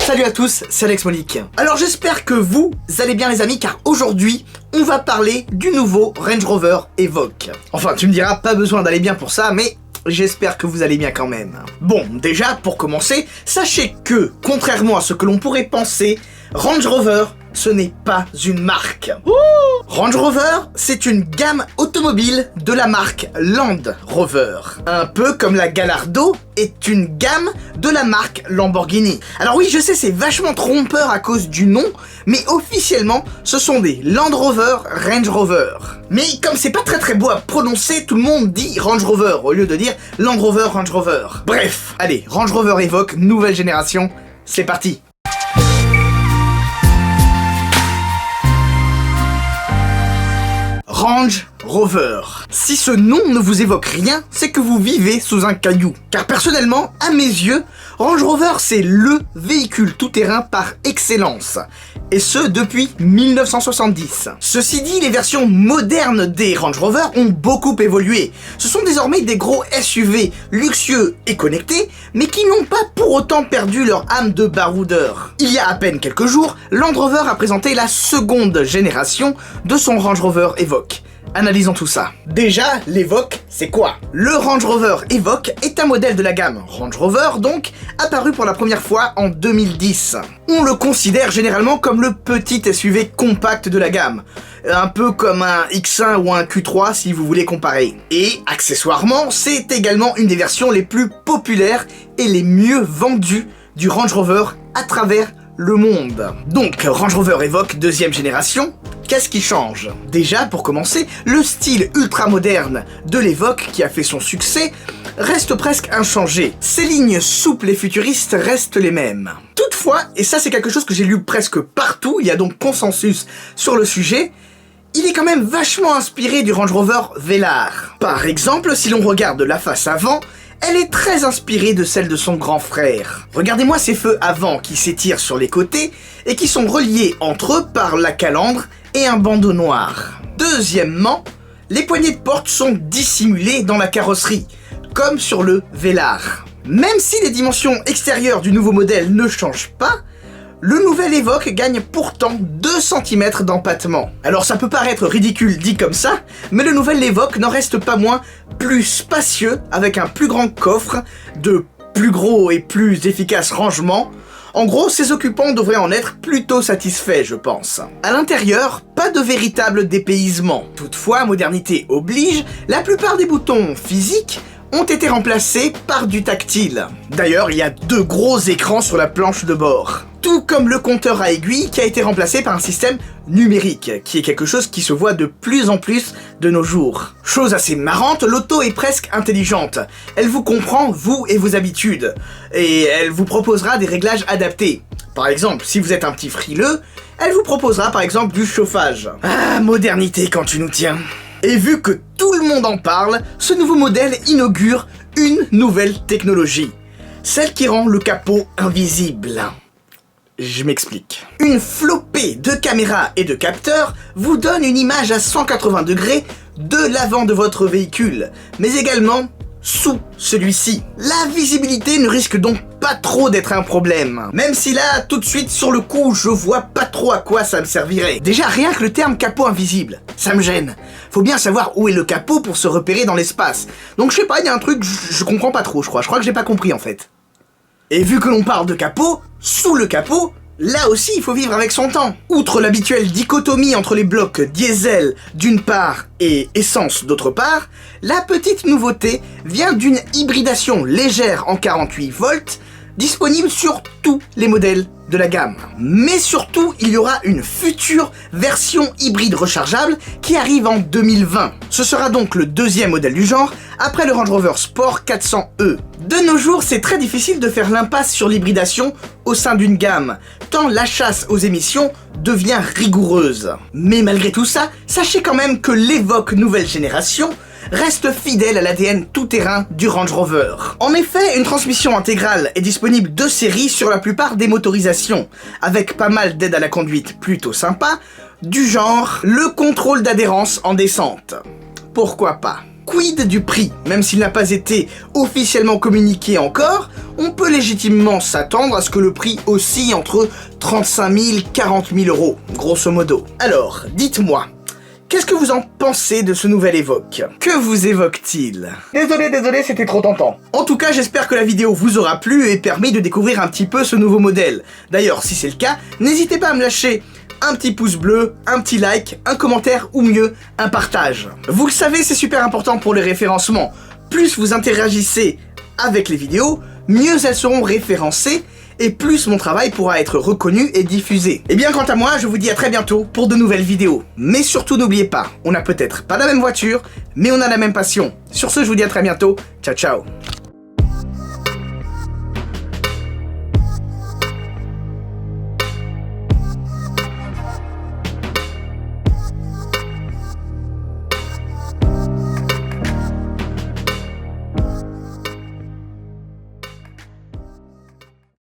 Salut à tous, c'est Alex Monique. Alors j'espère que vous allez bien les amis, car aujourd'hui, on va parler du nouveau Range Rover Evoque. Enfin, tu me diras, pas besoin d'aller bien pour ça, mais j'espère que vous allez bien quand même. Bon, déjà, pour commencer, sachez que, contrairement à ce que l'on pourrait penser, Range Rover, ce n'est pas une marque. Range Rover, c'est une gamme automobile de la marque Land Rover. Un peu comme la Gallardo est une gamme de la marque Lamborghini. Alors oui, je sais, c'est vachement trompeur à cause du nom, mais officiellement, ce sont des Land Rover Range Rover. Mais comme c'est pas très beau à prononcer, tout le monde dit Range Rover au lieu de dire Land Rover Range Rover. Bref, allez, Range Rover Evoque, nouvelle génération, c'est parti. Range Rover. Si ce nom ne vous évoque rien, c'est que vous vivez sous un caillou. Car personnellement, à mes yeux, Range Rover c'est LE véhicule tout-terrain par excellence. Et ce, depuis 1970. Ceci dit, les versions modernes des Range Rover ont beaucoup évolué. Ce sont désormais des gros SUV luxueux et connectés, mais qui n'ont pas pour autant perdu leur âme de baroudeur. Il y a à peine quelques jours, Land Rover a présenté la seconde génération de son Range Rover Evoque. Analysons tout ça. Déjà, l'Evoque, c'est quoi? Le Range Rover Evoque est un modèle de la gamme Range Rover, donc, apparu pour la première fois en 2010. On le considère généralement comme le petit SUV compact de la gamme. Un peu comme un X1 ou un Q3 si vous voulez comparer. Et, accessoirement, c'est également une des versions les plus populaires et les mieux vendues du Range Rover à travers le monde. Donc, Range Rover Evoque deuxième génération, qu'est-ce qui change? Déjà, pour commencer, le style ultra moderne de l'Evoque qui a fait son succès reste presque inchangé. Ses lignes souples et futuristes restent les mêmes. Toutefois, et ça c'est quelque chose que j'ai lu presque partout, il y a donc consensus sur le sujet, il est quand même vachement inspiré du Range Rover Velar. Par exemple, si l'on regarde la face avant, elle est très inspirée de celle de son grand frère. Regardez-moi ces feux avant qui s'étirent sur les côtés et qui sont reliés entre eux par la calandre et un bandeau noir. Deuxièmement, les poignées de porte sont dissimulées dans la carrosserie, comme sur le Velar. Même si les dimensions extérieures du nouveau modèle ne changent pas, le nouvel Evoque gagne pourtant 2 cm d'empattement. Alors ça peut paraître ridicule dit comme ça, mais le nouvel Evoque n'en reste pas moins plus spacieux, avec un plus grand coffre, de plus gros et plus efficaces rangements. En gros, ses occupants devraient en être plutôt satisfaits, je pense. À l'intérieur, pas de véritable dépaysement. Toutefois, modernité oblige, la plupart des boutons physiques ont été remplacés par du tactile. D'ailleurs, il y a 2 gros écrans sur la planche de bord. Tout comme le compteur à aiguille qui a été remplacé par un système numérique, qui est quelque chose qui se voit de plus en plus de nos jours. Chose assez marrante, l'auto est presque intelligente. Elle vous comprend, vous et vos habitudes, et elle vous proposera des réglages adaptés. Par exemple, si vous êtes un petit frileux, elle vous proposera par exemple du chauffage. Ah, modernité quand tu nous tiens. Et vu que tout le monde en parle, ce nouveau modèle inaugure une nouvelle technologie. Celle qui rend le capot invisible. Je m'explique. Une flopée de caméras et de capteurs vous donne une image à 180 degrés de l'avant de votre véhicule, mais également sous celui-ci. La visibilité ne risque donc pas trop d'être un problème. Même si là, tout de suite, sur le coup, je vois pas trop à quoi ça me servirait. Déjà, rien que le terme capot invisible, ça me gêne. Faut bien savoir où est le capot pour se repérer dans l'espace. Donc je sais pas, il y a un truc, je comprends pas trop, je crois que j'ai pas compris en fait. Et vu que l'on parle de capot, sous le capot, là aussi il faut vivre avec son temps. Outre l'habituelle dichotomie entre les blocs diesel d'une part et essence d'autre part, la petite nouveauté vient d'une hybridation légère en 48 volts, disponible sur tous les modèles de la gamme. Mais surtout, il y aura une future version hybride rechargeable qui arrive en 2020. Ce sera donc le deuxième modèle du genre, après le Range Rover Sport 400e. De nos jours, c'est très difficile de faire l'impasse sur l'hybridation au sein d'une gamme, tant la chasse aux émissions devient rigoureuse. Mais malgré tout ça, sachez quand même que l'Evoque nouvelle génération reste fidèle à l'ADN tout-terrain du Range Rover. En effet, une transmission intégrale est disponible de série sur la plupart des motorisations, avec pas mal d'aides à la conduite plutôt sympa, du genre le contrôle d'adhérence en descente. Pourquoi pas? Quid du prix? Même s'il n'a pas été officiellement communiqué encore, on peut légitimement s'attendre à ce que le prix oscille entre 35 000 et 40 000 euros, grosso modo. Alors, dites-moi, qu'est-ce que vous en pensez de ce nouvel Evoque? Que vous évoque-t-il? Désolé, c'était trop tentant. En tout cas, j'espère que la vidéo vous aura plu et permis de découvrir un petit peu ce nouveau modèle. D'ailleurs, si c'est le cas, n'hésitez pas à me lâcher un petit pouce bleu, un petit like, un commentaire ou mieux, un partage. Vous le savez, c'est super important pour les référencements. Plus vous interagissez avec les vidéos, mieux elles seront référencées et plus mon travail pourra être reconnu et diffusé. Et bien quant à moi, je vous dis à très bientôt pour de nouvelles vidéos. Mais surtout n'oubliez pas, on n'a peut-être pas la même voiture, mais on a la même passion. Sur ce, je vous dis à très bientôt. Ciao ciao.